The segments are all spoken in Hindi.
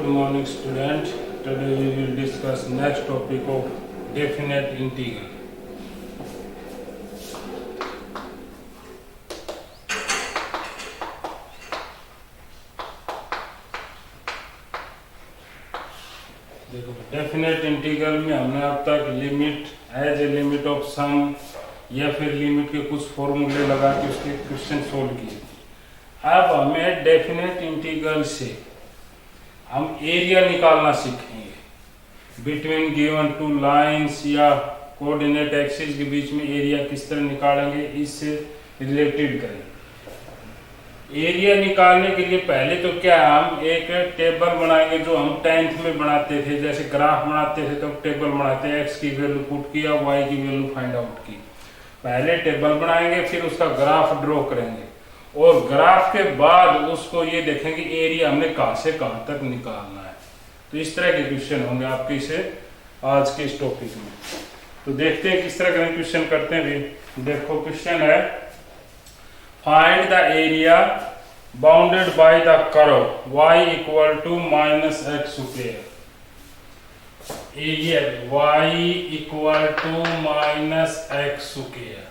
Good morning, student. Today we will discuss next topic of definite integral. देखो, डेफिनेट इंटीग्रल में हमने अब तक limit as a limit of sum या फिर लिमिट के कुछ फॉर्मूले लगा के उसके क्वेश्चन सोल्व किए। अब हमें डेफिनेट इंटीग्रल से हम एरिया निकालना सीखेंगे। बिटवीन गिवन टू लाइंस या कोऑर्डिनेट एक्सिस के बीच में एरिया किस तरह निकालेंगे, इससे रिलेटेड करेंगे। एरिया निकालने के लिए पहले तो क्या हम एक टेबल बनाएंगे जो हम 10th में बनाते थे। जैसे ग्राफ बनाते थे तो टेबल बनाते हैं, एक्स की वैल्यू पुट किया, वाई की वैल्यू फाइंड आउट की। पहले टेबल बनाएंगे, फिर उसका ग्राफ ड्रॉ करेंगे और ग्राफ के बाद उसको ये देखेंगे एरिया हमने कहां से कहां तक निकालना है। तो इस तरह के क्वेश्चन होंगे आपके इसे आज के इस टॉपिक में। तो देखते हैं किस तरह का क्वेश्चन करते हैं भी। देखो क्वेश्चन है, find the area bounded by the curve y equal to minus x square. Area y equal to minus x square.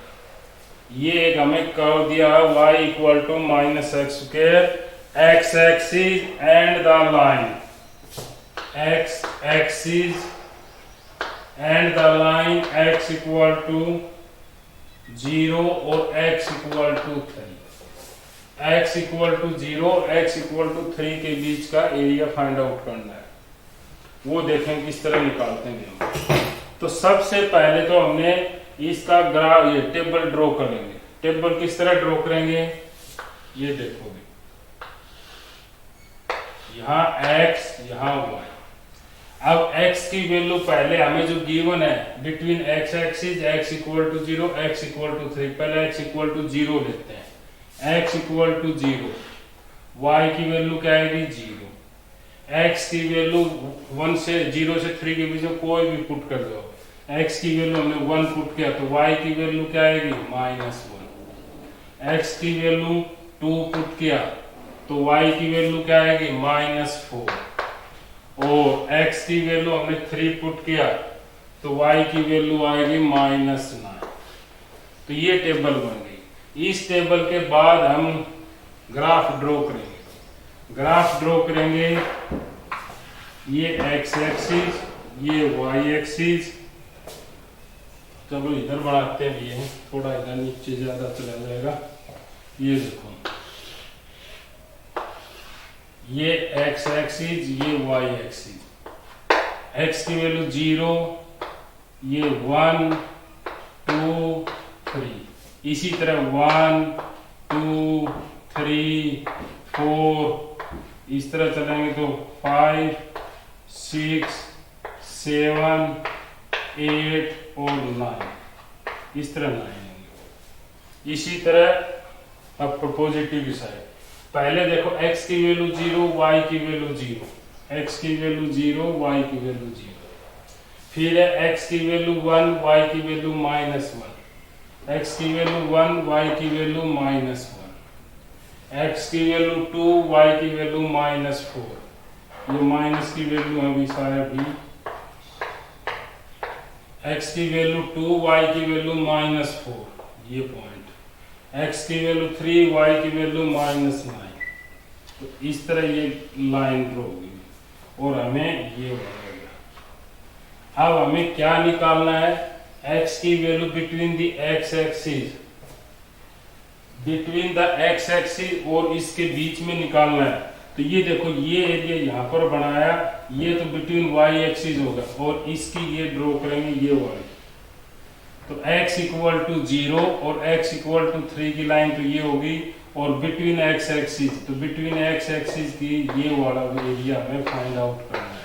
ये एक हमें कर्व दिया है y equal to minus x square, x axis and the line, x axis and the line x equal to 0 और x equal to 3। x equal to 0, x equal to 3 के बीच का एरिया फाइंड आउट करना है। वो देखें किस तरह निकालते हैं। तो सबसे पहले तो हमने इसका ग्राफ ये टेबल ड्रॉ करेंगे। टेबल किस तरह ड्रॉ करेंगे, ये देखोगे, यहाँ x यहाँ y। अब x की वैल्यू पहले हमें जो गिवन है between x axis x equal to 0 x equal to 3, पहले x इक्वल टू 0 लेते हैं। x इक्वल टू 0, y की वैल्यू क्या आएगी 0, x की वैल्यू 1 से 0 से 3 के बीच में कोई भी पुट कर दो। x की वैल्यू हमने 1 पुट किया तो y की वैल्यू क्या आएगी -1। x की वैल्यू 2 पुट किया तो y की वैल्यू क्या आएगी -4। और x की वैल्यू हमने 3 पुट किया तो y की वैल्यू आएगी -9। तो ये टेबल बन गई। इस टेबल के बाद हम ग्राफ ड्रॉ करेंगे। ग्राफ ड्रॉ करेंगे, ये x एक्सिस, ये y एक्सिस। चलो इधर बढ़ाते भी है, थोड़ा इधर नीचे ज्यादा चला जाएगा। ये देखो, ये x एक्सिस, ये y एक्सिस। x की वैल्यू 0, ये 1 2 3। इसी तरह 1 2 3 4 इस तरह चलेंगे तो 5 6 7 8 और 9, इस तरह 9। इसी तरह अब पॉजिटिव साइड, पहले देखो x की वैल्यू 0 y की वैल्यू 0, x की वैल्यू 0 y की वैल्यू 0। फिर है x की वैल्यू 1 y की वैल्यू -1, x की वैल्यू 1 y की वैल्यू -1, x की वैल्यू 2 y की वैल्यू -4। ये माइनस की वैल्यू है सारे भी। x की वैल्यू 2 y की वैल्यू -4, ये पॉइंट। x की वैल्यू 3 y की वैल्यू -9। तो इस तरह ये लाइन ड्रॉ होगी और हमें ये बनेगा। अब हमें क्या निकालना है, x की value between the x axis, between the x axis और इसके बीच में निकालना है। तो ये देखो, ये एरिया यहाँ पर बनाया, ये तो बिटवीन y एक्सिस होगा और इसकी ये ड्रॉ करेंगे, ये y। तो x इक्वल टू 0 और x इक्वल टू 3 की लाइन तो ये होगी, और बिटवीन x एक्सिस, तो बिटवीन x एक्सिस की ये वाला एरिया हमें फाइंड आउट करना है।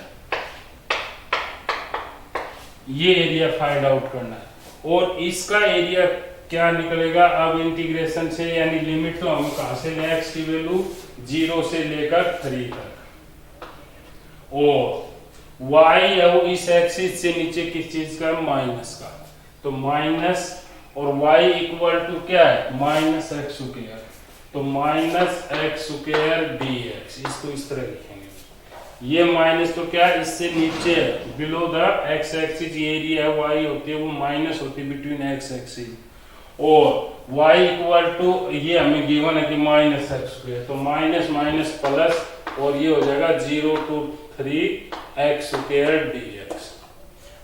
ये एरिया फाइंड आउट करना है और इसका एरिया क्या निकलेगा अब इंटीग्रेशन से, यानी लिमिट तो हम कहां से लें, x की वैल्यू 0 से लेकर 3 तक, और y है वो इस एक्सिस से नीचे किस चीज का, माइनस का। तो माइनस और y इक्वल टू क्या है, -x स्क्वायर। तो -x स्क्वायर dx, इसको इस तरह लिखेंगे। ये माइनस तो क्या इससे नीचे है, below the x axis area y होती है वो माइनस होती है बिटवीन एक्स एक्सिस, और y इक्वल टू ये हमें गिवन है कि माइनस एक्स स्क्वायर, तो माइनस माइनस प्लस और ये हो जाएगा 0 to 3 एक्स स्क्वायर dx।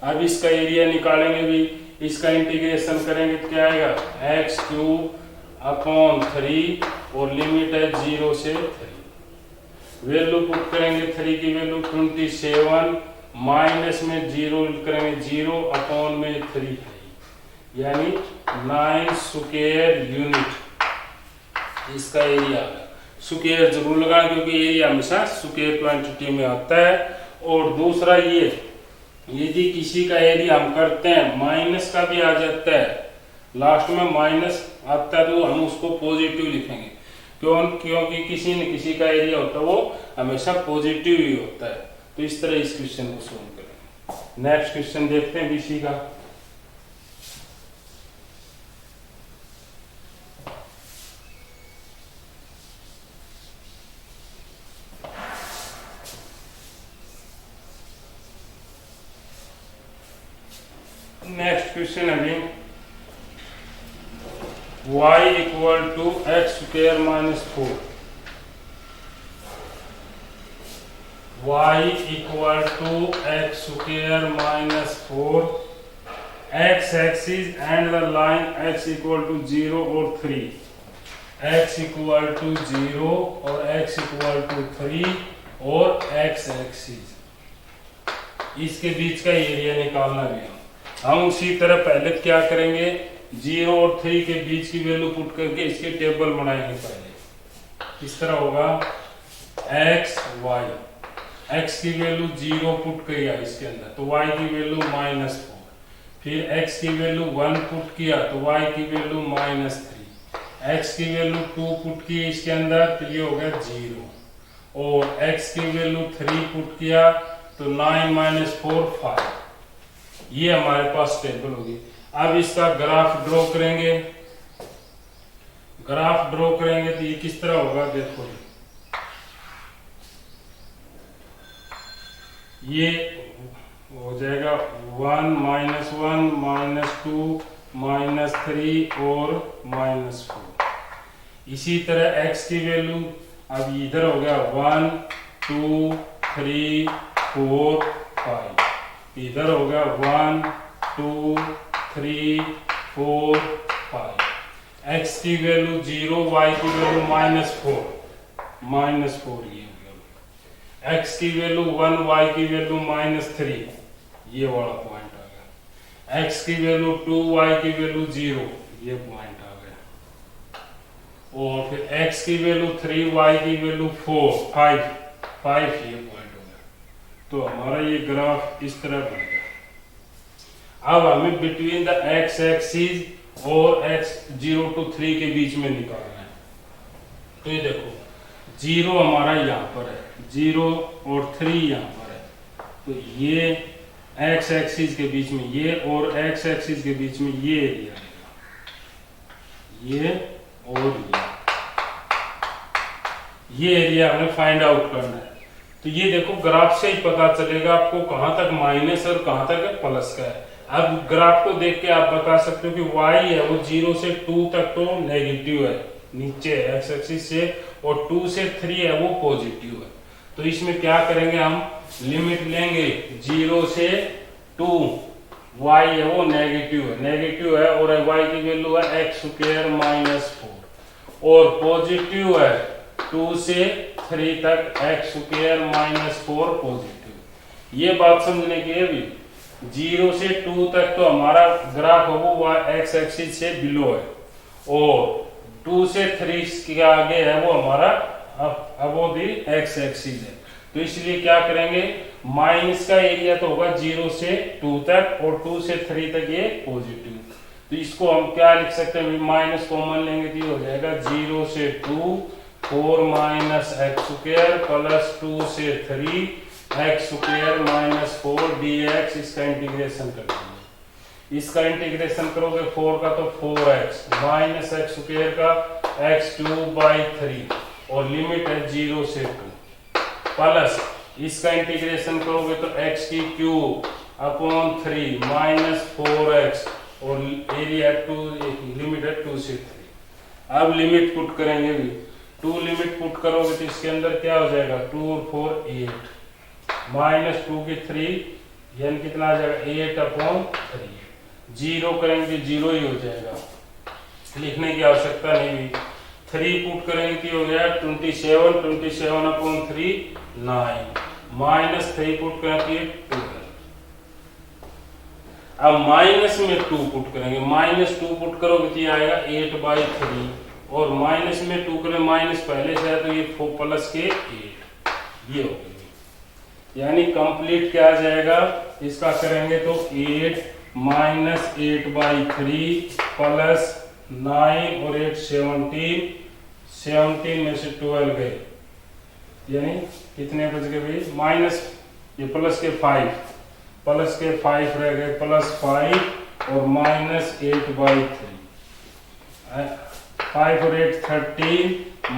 अब इसका एरिया निकालेंगे भी, इसका इंटीग्रेशन करेंगे तो क्या आएगा एक्स क्यूब अपॉन 3 और लिमिट है 0 से 3। वैल्यू पुट करेंगे 3 की वैल्यू 27, माइनस में 0 करेंगे 0 अपॉन में 3 यानी 9 स्क्वायर यूनिट इसका एरिया है। स्क्वायर जरूर लगाएं क्योंकि एरिया हमेशा स्क्वायर क्वांटिटी में आता है। और दूसरा ये यदि किसी का एरिया हम करते हैं माइनस का भी आ जाता है, लास्ट में माइनस आता है तो हम उसको पॉजिटिव लिखेंगे, क्योंकि किसी न किसी का एरिया होता है वो हमेशा पॉजिटिव ही होता है। तो इस तरह इस क्वेश्चन को सोल्व करेंगे। नेक्स्ट क्वेश्चन देखते हैं बीसी का। नेक्स्ट क्वेश्चन अभी y equal to x square minus 4, y equal to x square minus 4, x axis and the line x equal to 0 और 3, x इक्वल टू 0 और x इक्वल टू 3 और x एक्सिस, इसके बीच का एरिया निकालना भी हम उसी तरह पहले क्या करेंगे 0 और 3 के बीच की वैल्यू पुट करके इसके टेबल बनाएंगे। पहले इस तरह होगा x y, x की वैल्यू 0 पुट किया इसके अंदर तो y की वैल्यू -4, फिर x की वैल्यू 1 पुट किया तो y की वैल्यू -3, x की वैल्यू 2 पुट की इसके अंदर तो ये हो गया 0, और x की वैल्यू 3 पुट किया तो 9 - 4 5। ये हमारे पास टेबल होगी। अब इसका ग्राफ ड्रॉ करेंगे, ग्राफ ड्रॉ करेंगे तो ये किस तरह होगा देखो, ये हो जाएगा 1 -1 -2 -3 और -4। इसी तरह x की वैल्यू अब इधर हो गया 1 2 3 4 5, इधर हो गया 1 2 3 4 5। x की वैल्यू 0, y की वैल्यू -4 ये हो गया, x की वैल्यू 1, y की वैल्यू -3 ये वाला पॉइंट आ गया, x की वैल्यू 2, y की वैल्यू 0 ये पॉइंट आ गया, और फिर x की वैल्यू 3, y की वैल्यू 4 5 ये पॉइंट हो गया। तो हमारा ये ग्राफ इस तरह बन गया। अब हमें बिटवीन द x एक्सिस और x 0 to 3 के बीच में निकालना है। तो ये देखो 0 हमारा यहाँ पर है, 0 और 3 यहाँ पर है, तो ये x एक्सिस के बीच में ये और x एक्सिस के बीच में ये एरिया ये और ये एरिया हमें फाइंड आउट करना है। तो ये देखो ग्राफ से ही पता चलेगा आपको कहां तक माइनस और कहां तक प्लस का है। अब ग्राफ को देख के आप बता सकते हो कि y है वो 0 से 2 तक तो नेगेटिव है नीचे x एक्सिस से, और 2 से 3 है वो पॉजिटिव है। तो इसमें क्या करेंगे हम लिमिट लेंगे 0 से 2, y है वो नेगेटिव है और y की वैल्यू है x स्क्वायर -4, और पॉजिटिव है 2 से 3 तक x स्क्वायर -4 पॉजिटिव। ये बात समझने की है भी 0 से 2 तक तो हमारा ग्राफ है वो x एक्सिस से बिलो है, और 2 से 3 के आगे है वो हमारा अबोव द x एक्सिस है। तो इसलिए क्या करेंगे माइनस का एरिया तो होगा 0 से 2 तक और 2 से 3 तक ये पॉजिटिव। तो इसको हम क्या लिख सकते हैं माइनस कॉमन लेंगे तो ये हो जाएगा 0 से 2 4 - x स्क्वायर प्लस 2 से 3 x स्क्वायर -4 dx। इसका इंटीग्रेशन कर देंगे, इसका इंटीग्रेशन करोगे 4 का तो 4x -x स्क्वायर का x³ 3 और लिमिट है 0 से 2 प्लस इसका इंटीग्रेशन करोगे तो x की क्यूब अपॉन 3 माइनस 4x और एरिया 2, लिमिट है 2 से 3। अब लिमिट पुट करेंगे भी, 2 लिमिट पुट करोगे तो इसके अंदर क्या हो जाएगा, 2 और 4 8 माइनस 2 की 3 यानी कितना आ जाएगा 8 अपॉन 3। जीरो करेंगे तो जीरो ही हो जाएगा, लिखने की आवश्यकता नहीं हुई। 3 पुट करेंगे तो हो गया 27, 27 अपॉन 3 9 माइनस 3 पुट करेंगे 12। अब माइनस में 2 पुट करेंगे, माइनस 2 पुट करोगे तो ये आएगा 8/3 और माइनस में 2 करें, माइनस पहले से है तो ये 4 प्लस के 8 ये हो गई। यानी कंप्लीट क्या आ जाएगा इसका करेंगे तो 8 माइनस 8/3 प्लस 9 और 8 17, 17 में से 12 गए यानी कितने बच गए भाई, माइनस ये प्लस के 5, प्लस के 5 रह गए, प्लस 5 और माइनस 8/3, 5 और 8 13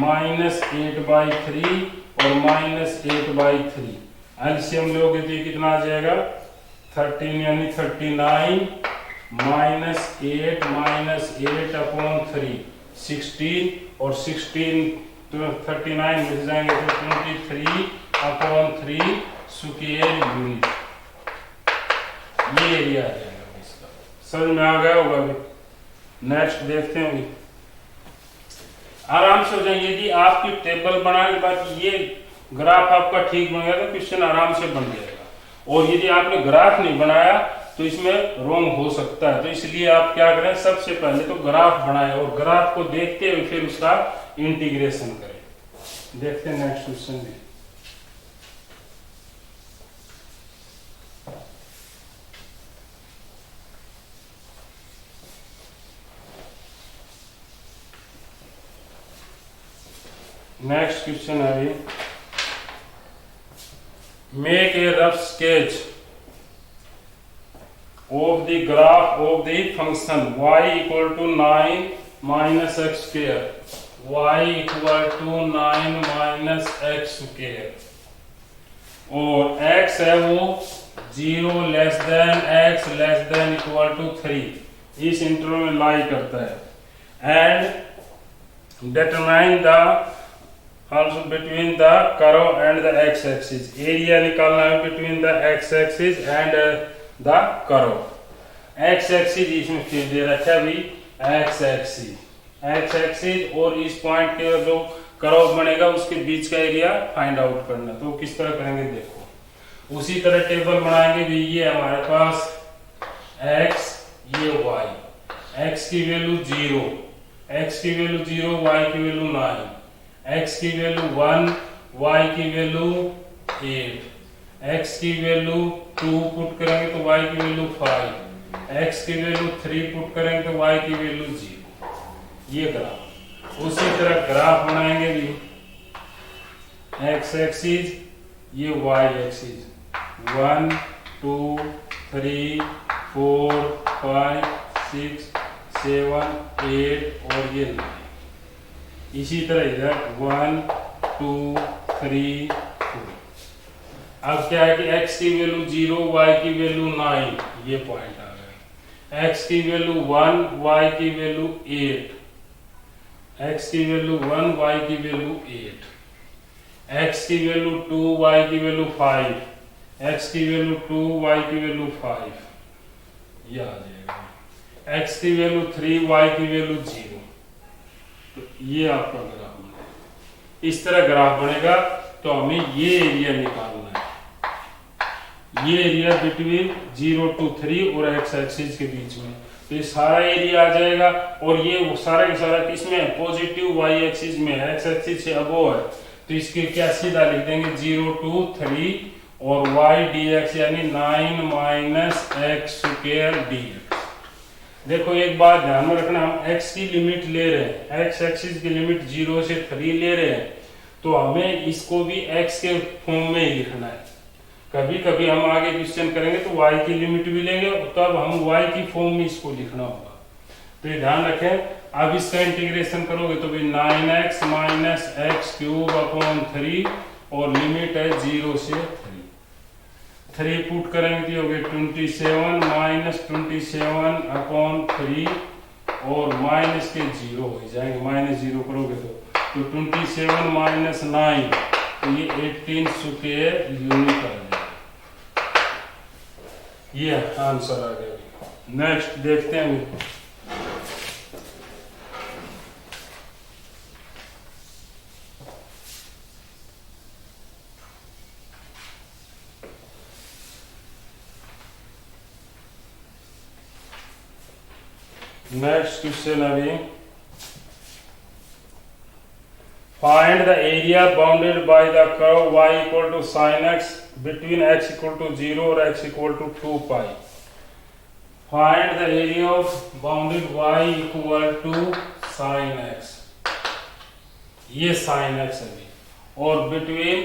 माइनस 8/3 और माइनस 8/3 एलसीएम लोगे तो ये कितना आ जाएगा 13 यानी 39 माइनस 8 अपॉन 3 16 और 16 तो 39 मिल जाएंगे तो 23 अपॉन 3 स्क्वायर यूनिट ये एरिया आ जाएगा इसका। समझ में आ गया होगा अभी। नेक्स्ट देखते हैं अभी, आराम से हो जाएंगे। यदि आपकी टेबल बनाने के बाद ये ग्राफ आपका ठीक बन गया तो क्वेश्चन आराम से बन जाएगा, और यदि आपने ग्राफ नहीं बनाया तो इसमें रॉन्ग हो सकता है। तो इसलिए आप क्या करें, सबसे पहले तो ग्राफ बनाएं और ग्राफ को देखते हुए फिर उसका इंटीग्रेशन करें। देखते हैं नेक्स्ट क्वेश्चन में। नेक्स्ट क्वेश्चन है, make a rough sketch of the graph of the function y equal to 9 minus x square, y equal to 9 minus x square, और x है वो 0 less than x less than equal to 3 इस इंटरवल में लाई करता है, and determine the also between the curve and the x axis, एरिया निकालना है between the x axis and the curve। x axis इसमें फिर दे रखा है अभी x axis और इस पॉइंट के जो कर्व बनेगा उसके बीच का एरिया फाइंड आउट करना। तो किस तरह करेंगे देखो, उसी तरह टेबल बनाएंगे भी। ये हमारे पास x ये y, x की वैल्यू 0, x की वैल्यू 0, y की वैल्यू 9, x की वैल्यू 1, y की वैल्यू 8, x की वैल्यू 2 पुट करेंगे तो y की वैल्यू 5, x की वैल्यू 3 पुट करेंगे तो y की वैल्यू 0। ये ग्राफ, उसी तरह ग्राफ बनाएंगे भी, x एक्सिस ये y एक्सिस 1 2 3 4 5 6 7 8 और ये 9। इसी तरह इधर 1 2 3 4। अब क्या है कि x की वैल्यू 0, y की वैल्यू 9, ये पॉइंट आ गया। x की वैल्यू 1, y की वैल्यू 8, x की वैल्यू 1, y की वैल्यू 8, x की वैल्यू 2, y की वैल्यू 5, x की वैल्यू 2, y की वैल्यू 5, ये आ जाएगा। x की वैल्यू 3, y की वैल्यू 0। तो ये आपका ग्राफ बनेगा। इस तरह ग्राफ बनेगा तो हमें ये एरिया निकालना है, ये एरिया बिटवीन 0 to 3 और x एक्सिस के बीच में। तो ये सारा एरिया आ जाएगा, और ये सारा का सारा किसमें पॉजिटिव y एक्सिस में, x एक्सिस से अबोव है तो इसके क्या सीधा लिख देंगे 0 to 3 और y dx यानी 9 माइनस x स्क्वायर dx। देखो एक बात ध्यान में रखना, हम x की लिमिट ले रहे हैं, x एक्सिस की लिमिट 0 से 3 ले रहे हैं, तो हमें इसको भी x के फॉर्म में ही लिखना है। कभी कभी हम आगे क्वेश्चन करेंगे तो y की लिमिट भी लेंगे, तब हम y की फॉर्म में इसको लिखना होगा। तो ये ध्यान रखें। अब इसका इंटीग्रेशन करोगे तो भी 9x minus x cube upon 3 और लिमिट है 0 से 3 पुट करेंगे तो होगी 27 माइनस 27/3 और माइनस के 0 हो जाएंगे, माइनस 0 करोगे तो 27 माइनस 9 तो ये 18 स्क्वायर यूनिट आ जाएगा। ये आंसर आ गया। नेक्स्ट देखते हैं। नेक्स्ट क्वेश्चन अभी, find the area bounded by the curve y equal to sin x between x equal to 0 और x equal to 2 pi. Find the area of bounded y equal to sin x, ये sin x अभी, और बिटवीन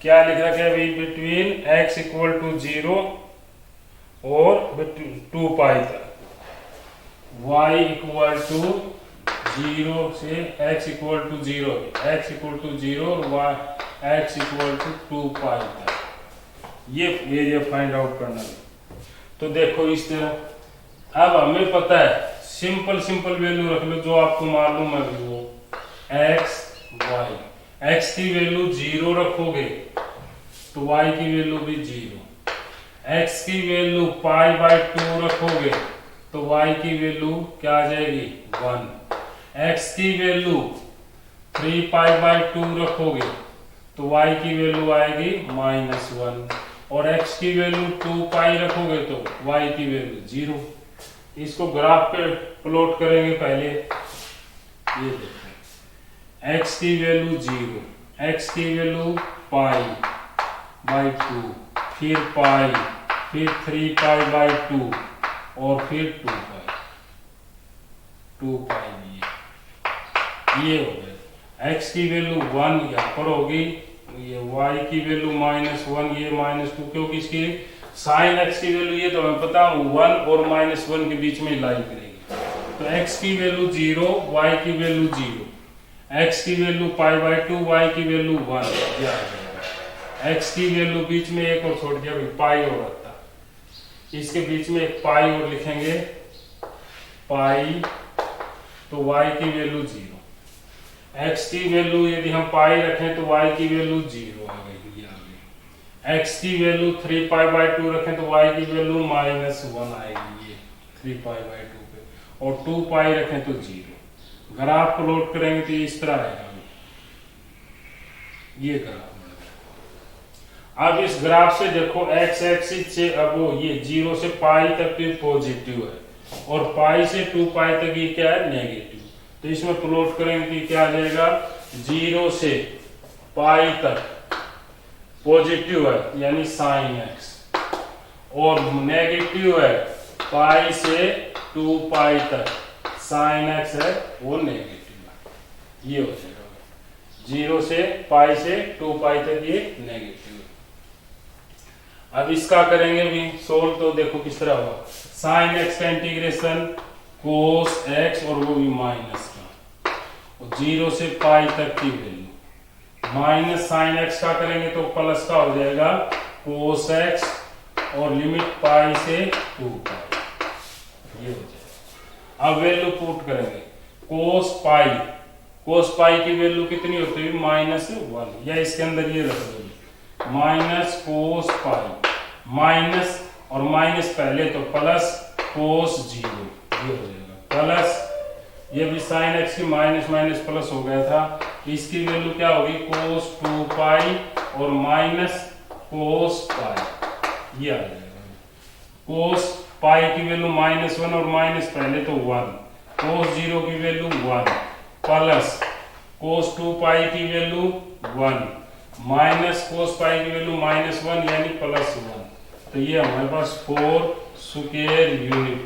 क्या लिख रखा है अभी, बिटवीन x इक्वल टू 0 और 2 पाई तक, y इक्वल टू 0 से x equal to 0, x equal to 0 और y x equal to 2 pi तक, ये एरिया फाइंड आउट करना है। तो देखो इस तरह, अब हमें पता है सिंपल वैल्यू रख लो जो आपको मालूम है वो x y, x की वैल्यू 0 रखोगे तो y की वैल्यू भी 0, x की वैल्यू π/2 रखोगे तो y की वैल्यू क्या आ जाएगी 1, x की वैल्यू 3π/2 रखोगे तो y की वैल्यू आएगी -1, और x की वैल्यू 2π रखोगे तो y की वैल्यू 0। इसको ग्राफ पे प्लॉट करेंगे पहले। ये देखो x की वैल्यू 0, x की वैल्यू π/2, फिर π, फिर 3π/2 और फिर 2π ये हो गया। x की वैल्यू 1 यहाँ पर होगी, ये y की वैल्यू -1, ये -2, क्योंकि इसकी sin x की वैल्यू ये तो हमें पता 1 और -1 के बीच में लाई करेगी। तो x की वैल्यू 0, y की वैल्यू 0, x की वैल्यू π/2, y की वैल्यू 1, ये आ जाएगा। x की वैल्यू बीच में एक और छोड़ दिया पाई और रखता, इसके बीच में एक पाई और लिखेंगे पाई, तो y की वैल्यू 0, x की वैल्यू यदि हम पाई रखें तो y की वैल्यू 0 आ गई, ये आ गई। x की वैल्यू 3π/2 रखें तो y की वैल्यू -1 आएगी, ये 3π/2 पे, और 2π रखें तो 0। ग्राफ प्लॉट करेंगे तो इस तरह आएगा, ये ग्राफ। अब इस ग्राफ से देखो x एक्सिस से अब वो ये 0 से पाई तक तो पॉजिटिव है और पाई से 2π तक ये क्या है नेगेटिव। तो इसमें प्लॉट करेंगे कि क्या आ जाएगा, 0 से पाई तक पॉजिटिव है यानी sin x, और नेगेटिव है पाई से 2π तक sin x है वो नेगेटिव है, ये हो जाएगा 0 से पाई से 2π तक ये नेगेटिव है। अब इसका करेंगे भी सोल्व, तो देखो किस तरह हुआ, sin x का इंटीग्रेशन cos x और वो भी माइनस का, और 0 से पाई तक की वैल्यू माइनस sin x का करेंगे तो प्लस का हो जाएगा cos x और लिमिट पाई से 2π, ये हो जाएगा। अब वैल्यू पुट करेंगे cos पाई की वैल्यू कितनी होती है -1, या इसके अंदर ये रख दो माइनस cos पाई, माइनस और माइनस पहले तो प्लस cos 0, ये हो जाएगा प्लस, ये भी sin x की माइनस माइनस प्लस हो गया था, इसकी वैल्यू क्या होगी cos 2π और माइनस cos पाई, ये आ जाएगा। cos पाई की वैल्यू -1 और माइनस पहले तो 1, cos 0 की वैल्यू 1 प्लस cos 2π की वैल्यू 1 माइनस cos पाई की वैल्यू -1 यानी +1, तो ये हमारे पास 4 स्क्वायर यूनिट,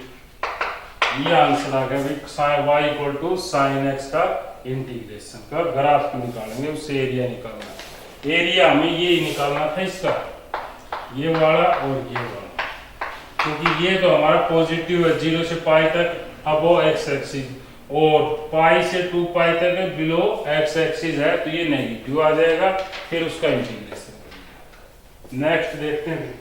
ये आंसर आ गया y equal to sin x का इंटीग्रेशन का ग्राफ निकालेंगे, उससे एरिया निकालना है। एरिया हमें ये निकालना था इसका, ये वाला और ये वाला, क्योंकि ये तो हमारा पॉजिटिव है 0 से पाई तक, अब वो x एक्सिस, और पाई से 2 पाई तक बिलो एक्स एक्सिस है तो ये नेगेटिव आ जाएगा, फिर उसका इंटीग्रेशन। नेक्स्ट देखते हैं।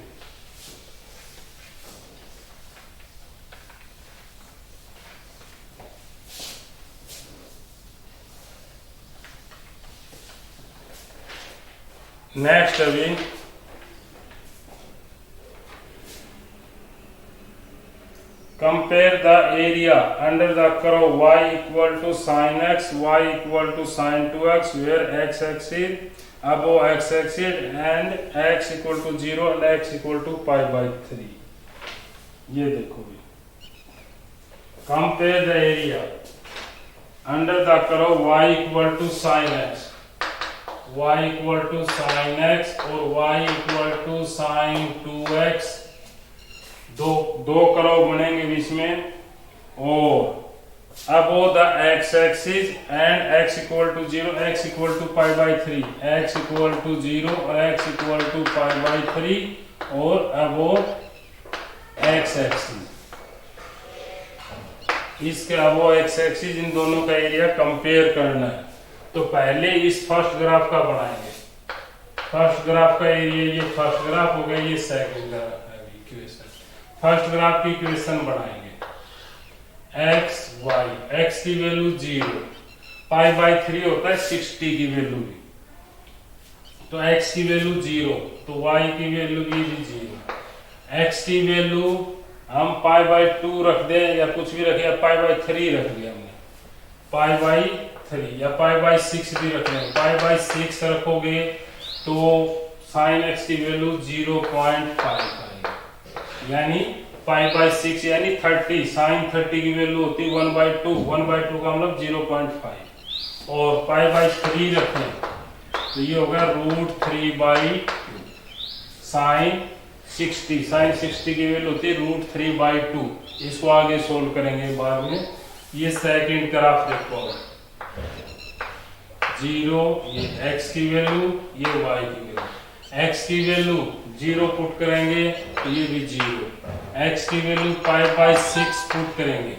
नेक्स्ट अभी compare the area under the curve y equal to sin x, y equal to sin 2x, where x axis above x axis and x equal to 0 and x equal to pi by 3। ये देखो भी, compare the area under the curve y equal to sin x, y equal to sin x और y equal to sin 2x, दो कर्व बनेंगे बीच में, और above the x axis and x equal to 0, x equal to pi by 3, x equal to 0 और x equal to pi by 3, और अबोव एक्स एक्सिस, इसके अबोव एक्स एक्सिस, इन दोनों का एरिया कंपेयर करना है। तो पहले इस फर्स्ट ग्राफ का बनाएंगे। फर्स्ट ग्राफ का एरिया, ये फर्स्ट ग्राफ हो गया, ये सेकंड ग्राफ है इक्वेशन। फर्स्ट ग्राफ की इक्वेशन बनाएंगे, एक्स वाई, एक्स की वैल्यू 0, पाई बाई 3 होता है 60 की वैल्यू भी, तो एक्स की वैल्यू 0, तो वाई की वैल्यू भी 0। एक्स की वैल्यू हम पाई बाई 2 रख दें या कुछ भी रखें, या पाई बाई 3 रख दिया हमने, पाई बाई 3 या पाई बाई 6 भी रख लें। पाई बाई 6 रखोगे तो साइन एक्स की वैल्यू 0.5 यानी पाई बाई 6 यानी 30, साइन 30 की वैल्यू होती है 1/2, 1/2 का मतलब 0.5, और पाई बाई 3 रखें तो ये होगा √3/2, साइन 60, साइन 60 की वैल्यू होती है √3/2। इसको आगे सोल्व करेंगे बाद में। ये सेकंड ग्राफ देखो, 0 ये x की वैल्यू, ये y की वैल्यू, x की वैल्यू 0 पुट करेंगे तो ये भी 0, x की वैल्यू पाई बाई 6 पुट करेंगे,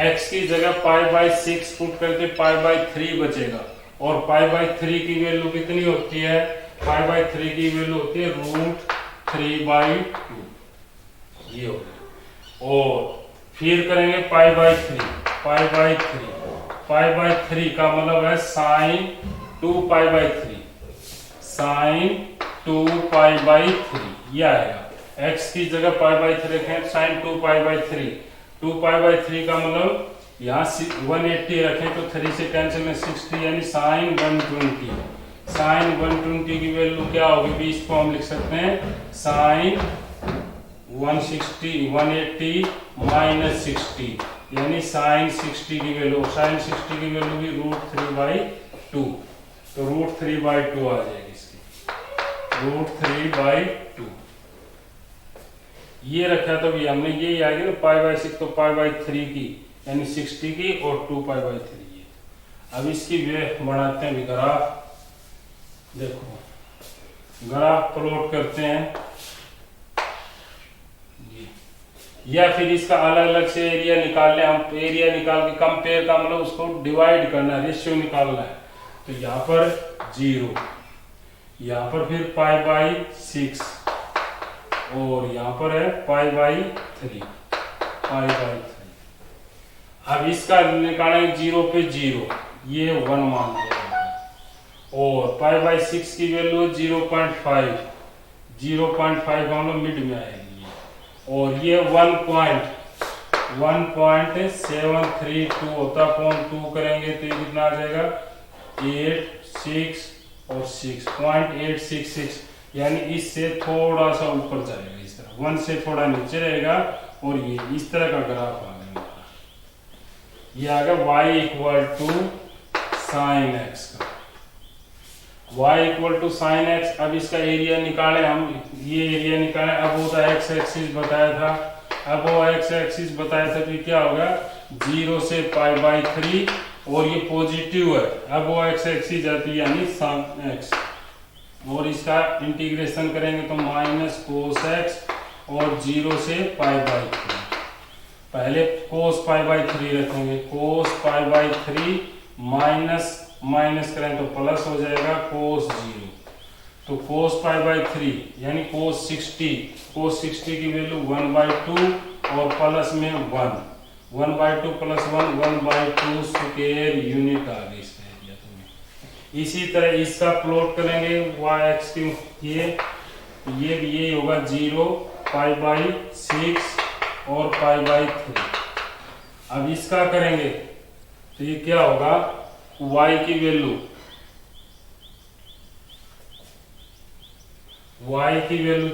x की जगह पाई बाई 6 पुट करके पाई बाई 3 बचेगा, और पाई बाई 3 की वैल्यू कितनी होती है, पाई बाई 3 की वैल्यू होती है √3/2, ये हो गया। और फिर करेंगे pi by 3, pi by 3, pi by 3 का मतलब है sine 2 pi by 3, sine 2 pi by 3, ये आएगा। x की जगह पाई बाई 3 रखें, sine 2 pi by 3, 2 pi by 3 का मतलब यहाँ 180 रखें तो 3 से कैंसिल में 60 यानी साइन 120, साइन 120 की वैल्यू क्या होगी भी, इसको हम लिख सकते हैं साइन 180 माइनस 60 यानी साइन 60 की वैल्यू, साइन 60 की वैल्यू भी √3/2, तो √3/2 आ जाएगी इसकी, √3/2 ये रखा तो भी हमने, ये आ गया ना पाई बाई 6, तो पाई बाई 3 की यानी 60 की और 2 पाई बाई 3 ये। अब इसकी वे बनाते हैं ग्राफ, देखो ग्राफ प्लॉट करते हैं, या फिर इसका अलग अलग से एरिया निकाल लें हम। एरिया निकाल के कंपेयर का मतलब उसको डिवाइड करना, रेशियो निकालना है। तो यहाँ पर 0, यहाँ पर फिर पाई बाई 6 और यहाँ पर है पाई बाई 3, पाई बाई 3। अब इसका निकालेंगे 0 पे 0, ये 1 मान लिया, और पाई बाई 6 की वैल्यू 0.5, 0.5 का मतलब मिड में आएगी, और ये 1.732 होता, 0.2 करेंगे तो ये कितना आ जाएगा 8, 6 और 6.866, यानी इससे थोड़ा सा ऊपर जाएगा, इस तरह 1 से थोड़ा नीचे रहेगा, और ये इस तरह का ग्राफ आ गया। ये आ गया y equal to sine x का, y equal to sine x. अब इसका एरिया निकाले हम, ये एरिया निकाले। अब वो था एक्स एक्सिस बताया था, अब वो एक्स एक्सिस बताया था कि क्या होगा 0 से पाई बाई 3, और ये पॉजिटिव है, अब वो एक्स एक्सिस जाती है यानी साइन एक्स, और इसका इंटीग्रेशन करेंगे तो माइनस कोस एक्स और 0 से पाई बाई 3। पहले cos पाई बाई 3 रखेंगे, cos pi by 3 minus minus करें तो प्लस हो जाएगा cos 0। तो cos पाई बाई 3 यानी cos 60 की वैल्यू 1/2 और प्लस में 1/2 प्लस 1/2 स्क्वायर यूनिट आ गई इसका एरिया। तुम्हें इसी तरह इसका प्लॉट करेंगे y एक्स की, ये होगा 0 पाई बाई 6 और पाई बाई 3। अब इसका करेंगे तो ये क्या होगा, y की वैल्यू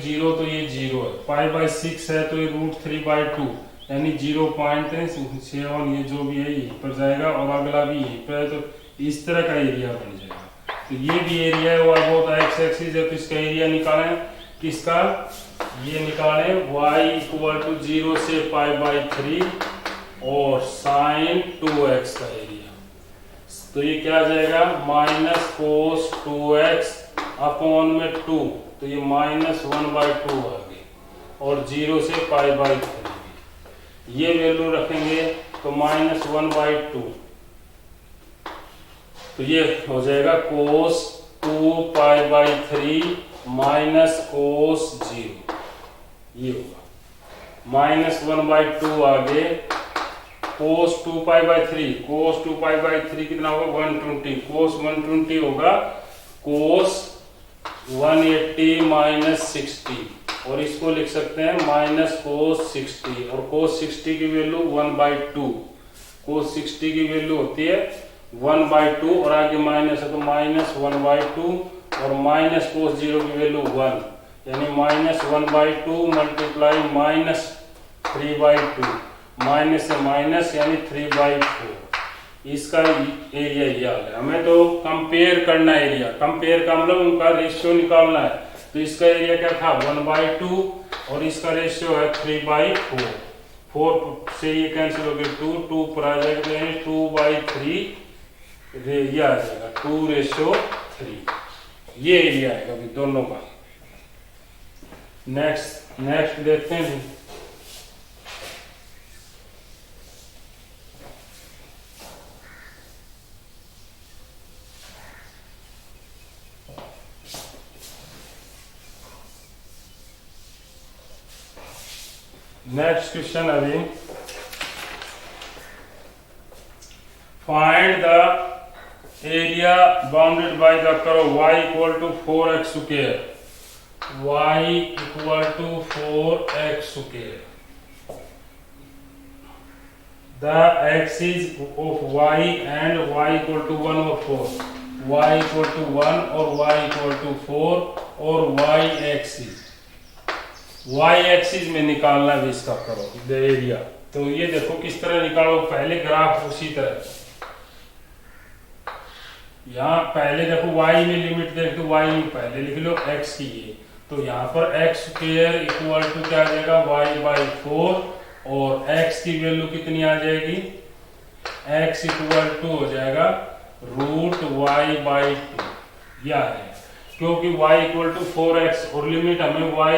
0 तो ये 0 है, पाई बाई 6 है तो ये √3/2 यानी 0.7, ये जो भी है यहीं पर जाएगा और अगला भी यहीं पर है, तो इस तरह का एरिया बन जाएगा। तो ये भी एरिया है, y बहुत एक्स एक्सिस है, तो इसका एरिया निकालें किसका, ये निकालें y 0 से पाई बाई 3 और साइन 2x का एरिया। तो ये क्या आ जाएगा, माइनस कोस 2x अपॉन में 2, तो ये -1/2 आ गई और 0 से पाई बाई 3 ये वैल्यू रखेंगे तो -1/2, तो ये हो जाएगा कोस 2 पाई बाई 3 माइनस कोस 0, ये होगा -1/2 आगे कोस 2 pi by 3, cos 2 pi by 3 कितना होगा 120, कोस 120 होगा कोस 180 माइनस 60 और इसको लिख सकते हैं माइनस कोस 60 और कोस 60 की वैल्यू 1/2, कोस 60 की वैल्यू होती है 1/2 और आगे माइनस है तो -1/2 और माइनस कोस 0 की वैल्यू 1 यानी -1/2 मल्टीप्लाई -3/2, माइनस से माइनस यानी 3/4। इसका एरिया ये आ गया। हमें तो कंपेयर करना है एरिया, कंपेयर का मतलब उनका रेशियो निकालना है। तो इसका एरिया क्या था 1/2 और इसका रेशियो है 3/4, 4 से ये कैंसिल हो गया 2 पर आ जाएगा तो यानी 2/3 ये आ जाएगा 2:3, ये एरिया आएगा अभी दोनों का। नेक्स्ट देखते हैं। नेक्स्ट क्वेश्चन अभी, find the area bounded by the curve y = 4x square, y = 4x square. The axis of y and y = 1 और 4, y = 1 और y = 4 और y एक्सिस, y एक्सिस में निकालना है इसका करो एरिया। तो ये देखो किस तरह निकालो, पहले ग्राफ उसी तरह, यहाँ पहले देखो y में लिमिट देख तो y में पहले लिख लो x की ये, तो यहाँ पर x स्क्वायर इक्वल टू क्या आ जाएगा y/4 और x की वैल्यू कितनी आ जाएगी, x = हो जाएगा √y/2, यह है क्योंकि y = 4x और लिमिट हमें y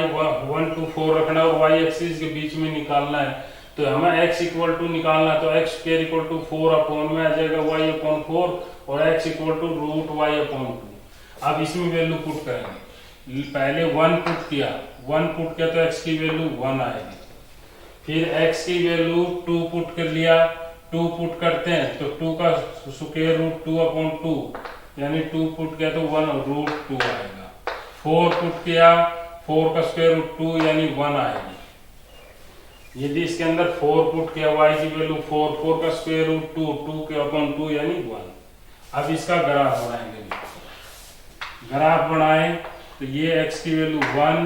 1 to 4 रखना है और y एक्सिस के बीच में निकालना है। तो हमें x = निकालना है तो x² = 4 अपॉन में आ जाएगा y/4 और x = √y/2। अब इसमें वैल्यू पुट करेंगे, पहले 1 पुट किया तो x की वैल्यू 1 आएगी, फिर x की वैल्यू 2 पुट कर लिया, 2 पुट करते हैं तो 2 का स्क्वायर रूट 2/2 यानी 2 पुट किया तो 1√2 आएगा, 4 पुट किया 4 का स्क्वायर रूट 2 यानी 1 आएगी। यदि इसके अंदर 4 पुट किया y की वैल्यू 4 का स्क्वायर रूट 2/2 यानी 1। अब इसका ग्राफ बनाएंगे, ग्राफ बनाए तो ये x की वैल्यू 1,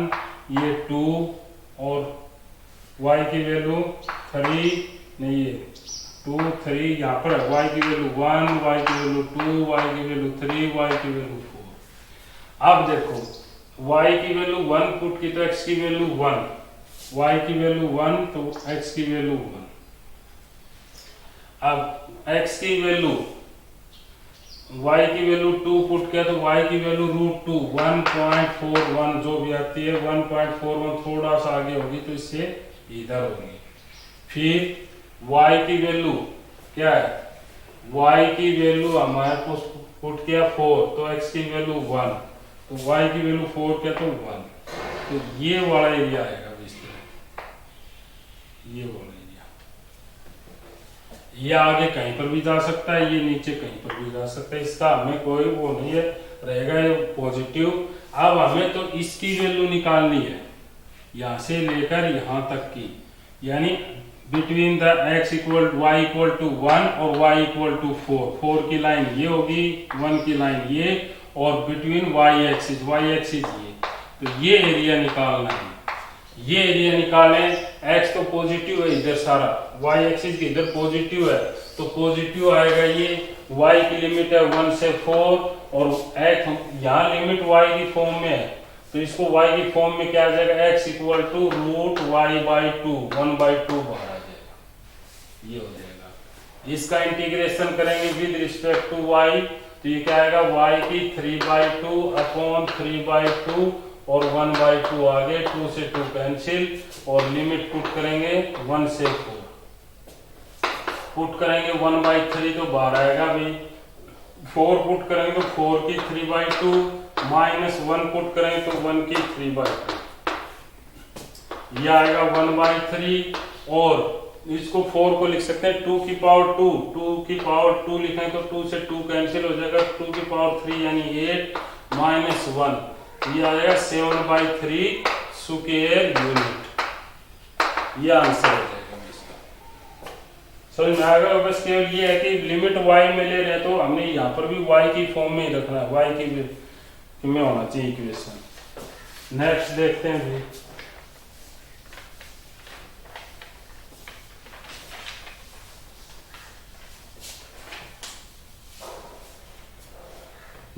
ये 2 और y की वैल्यू 3, नहीं ये 2 3, यहाँ पर y की वैल्यू 1, y की वैल्यू 2, y की वैल्यू 3, y की वैल्यू 4। अब देखो y की वैल्यू 1 पुट की तो x की वैल्यू 1, y की वैल्यू 1 तो x की वैल्यू 1। अब x की वैल्यू y की वैल्यू 2 पुट किया तो y की वैल्यू √2 1.41 जो भी आती है 1.41, थोड़ा सा आगे होगी तो इससे इधर होगी। फिर y की वैल्यू क्या है, y की वैल्यू हमारे को पुट किया 4, तो x की वैल्यू 1, तो y की वैल्यू 4 क्या, तो 1। तो ये वाला एरिया आएगा इस तरह, ये वाला एरिया। ये आगे कहीं पर भी जा सकता है, ये नीचे कहीं पर भी जा सकता है, इसका हमें कोई वो नहीं है, रहेगा ये पॉजिटिव। अब हमें तो इसकी वैल्यू निकालनी है, यहां से लेकर यहां तक की, यानी between the x equal y equal to 1 और y इक्वल टू 4 की लाइन ये होगी, 1 की लाइन ये, और बिटवीन y एक्सिस ये, तो ये एरिया निकालना है। ये एरिया निकालें, x तो पॉजिटिव है इधर सारा, y एक्सिस इधर पॉजिटिव है, तो पॉजिटिव आएगा ये, y की लिमिट है 1 से 4, और x यहाँ लिमिट y की फॉर्म में है, तो इसको y की फॉर्म में क्या आ जाएगा, x equal to root y by 2, 1/2 बाहर आ जाएगा, ये हो जाएगा। इसका इंटीग्रेशन करेंगे विद रिस्पेक्ट टू y, तो ये क्या आएगा, y की 3/2 अपॉन 3/2 और 1/2 आगे, 2 से 2 कैंसिल, और लिमिट पुट करेंगे 1 से 4, पुट करेंगे 1/3 तो बाहर आएगा भाई, 4 पुट करेंगे तो 4 की 3/2 माइनस 1 पुट करेंगे तो 1 की 3/2, यह आएगा 1/3, और इसको 4 को लिख सकते हैं 2 की पावर 2, 2 की पावर 2 लिखें तो 2 से 2 कैंसिल हो जाएगा, 2 की पावर 3 यानी 8 माइनस 1, ये आ जाएगा 7/3 स्क्वायर यूनिट, ये आंसर हो जाएगा इसका। समझ में आ गया। बस केवल ये है कि लिमिट y में ले रहे हैं तो हमने यहाँ पर भी y की फॉर्म में ही रखना है, y की में होना चाहिए इक्वेशन। नेक्स्ट देखते हैं भी,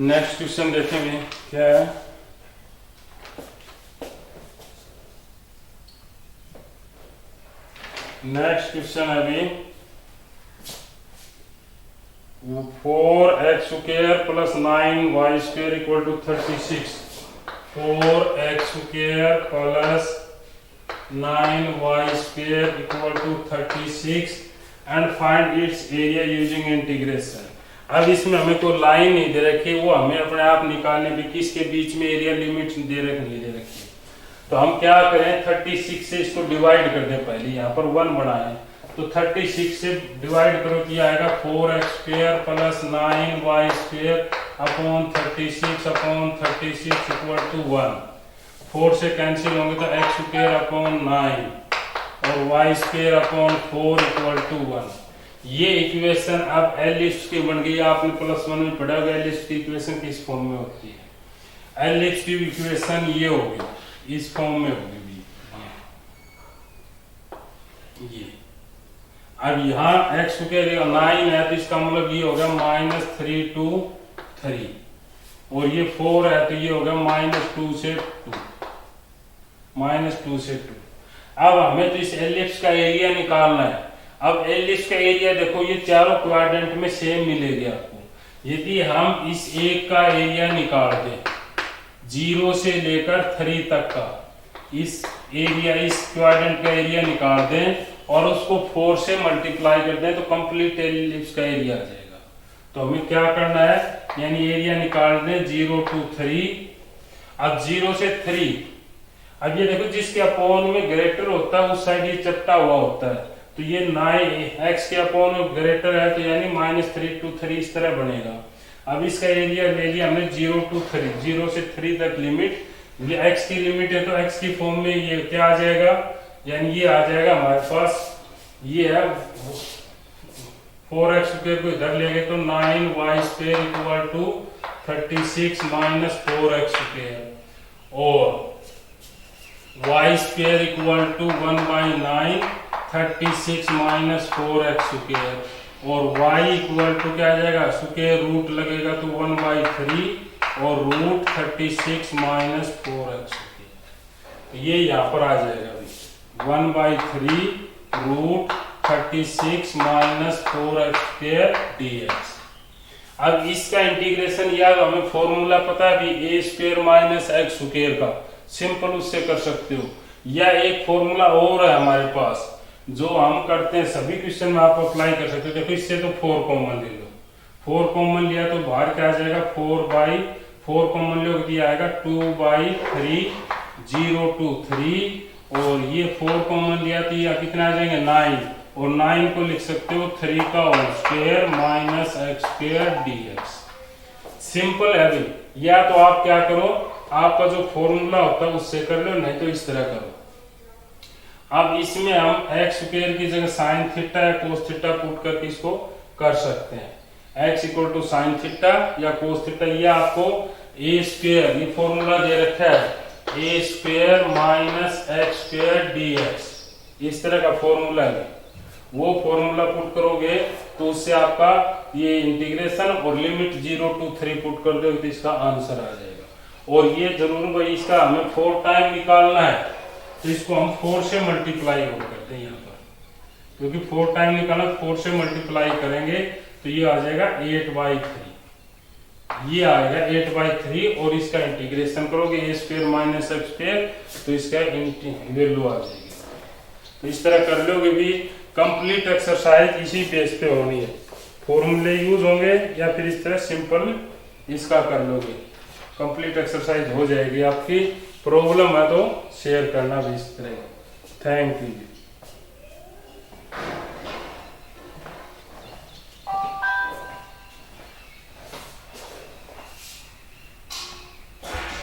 नेक्स्ट क्वेश्चन देखेंगे क्या है। नेक्स्ट क्वेश्चन है अभी 4x² plus 9y² equal to 36, 4x² plus 9y² equal to 36 and find its area using integration. अब इसमें हमें कोई लाइन नहीं दे रखी, वो हमें अपने आप निकालने भी किसके बीच में एरिया लिमिट दे रखी। तो हम क्या करें, 36 से इसको डिवाइड कर दें, पहले यहाँ पर 1 बनाएं, तो 36 से डिवाइड करो कि आएगा 4x² plus 9y² upon 36 equal to 1, 4 से कैंसिल होंगे तो x² अपॉन 9 और y² अपॉन 4 इक्वल टू 1। ये इक्वेशन अब एलिप्स की बन गई, आपने +1 में पढ़ा होगा एलिप्स की इक्वेशन किस फॉर्म में होती है। एलिप्स की इक्वेशन ये होगी, इस फॉर्म में होगी भी ये। अब यहाँ x के 9 है तो इसका मतलब ये होगा -3 to 3, और ये 4 है तो ये होगा -2 से 2। अब हमें तो इस एलिप्स का एरिया निकालना है। अब एलिप्स का एरिया देखो, ये चारों क्वाड्रेंट में सेम मिलेगी आपको। यदि हम इस एक का एरिया निकाल दें 0 से लेकर 3 तक का, इस क्वाड्रेंट का एरिया निकाल दें और उसको 4 से मल्टीप्लाई कर दें तो कंप्लीट एलिप्स का एरिया आ जाएगा। तो हमें क्या करना है, यानी एरिया निकाल दें 0 to 3। अब 0 से 3, अब ये देखो जिसके अपोन में ग्रेटर होता है उस साइड ये चपटा हुआ होता है, तो ये 9x के अपोन में ग्रेटर है तो यानी -3 to 3 इस तरह बनेगा। अब इसका एरिया ले लिया हमने 0 to 3, 0 से 3 तक लिमिट, ये x की लिमिट है तो x की फॉर्म में ये क्या आ जाएगा, यानी ये आ जाएगा हमारे पास, ये है 4x² को इधर ले गए तो 9y² equal to 36 minus 4x², और y² equal to 1/9 36 minus 4x², और y इक्वल टू क्या आ जाएगा, स्क्वायर रूट लगेगा तो 1/3 और रूट 36 माइनस 4x², तो ये यहाँ पर आ जाएगा 1/3 रूट 36 माइनस 4x² dx। अब इसका इंटीग्रेशन याद, हमें फॉर्मूला पता है अभी a² माइनस x² का, सिंपल उससे कर सकते हो, या एक फॉर्मूला और है हमारे पास जो हम करते हैं सभी क्वेश्चन में आप अप्लाई कर सकते हो। देखो इससे तो 4 कॉमन ले लो, 4 कॉमन लिया तो बाहर क्या आ जाएगा 4 कॉमन लोगे तो ये आएगा 2/3 0 2 3 और ये 4 कॉमन लिया तो ये कितना आ जाएंगे 9 और 9 को लिख सकते हो 3 का whole square minus x square dx। Simple है भाई। या तो आप क्या करो, आपका जो फॉर्मूला होता है उससे कर लो, नहीं तो इस तरह करो। अब इसमें हम x स्क्वायर की जगह साइन थीटा या कोस थीटा पुट करके इसको कर सकते हैं। x equal to sine theta या कोस थीटा, ये आपको ए स्क्वायर, ये फॉर्मूला दे रखा है A square minus x square dx, इस तरह का फॉर्मूला है। वो फॉर्मूला पुट करोगे तो उससे आपका ये इंटीग्रेशन और लिमिट 0 to 3 पुट कर दोगे तो इसका आंसर आ जाएगा। और ये जरूर भाई इसका हमें 4 टाइम निकालना है तो इसको हम 4 से मल्टीप्लाई और करते हैं यहाँ पर, क्योंकि 4 टाइम निकालना 4 से मल्टीप्लाई करेंगे तो ये आ जाएगा 8/3, ये आएगा 8/3 और इसका इंटीग्रेशन करोगे ए स्क्वायर माइनस एक्स स्क्वायर तो इसका वैल्यू आ जाएगी। तो इस तरह कर लोगे भी। कंप्लीट एक्सरसाइज इसी बेस पे होनी है, फॉर्मूले यूज होंगे या फिर इस तरह सिंपल इसका कर लोगे, कंप्लीट एक्सरसाइज हो जाएगी आपकी। प्रॉब्लम है तो शेयर करना भी इस तरह। Thank you.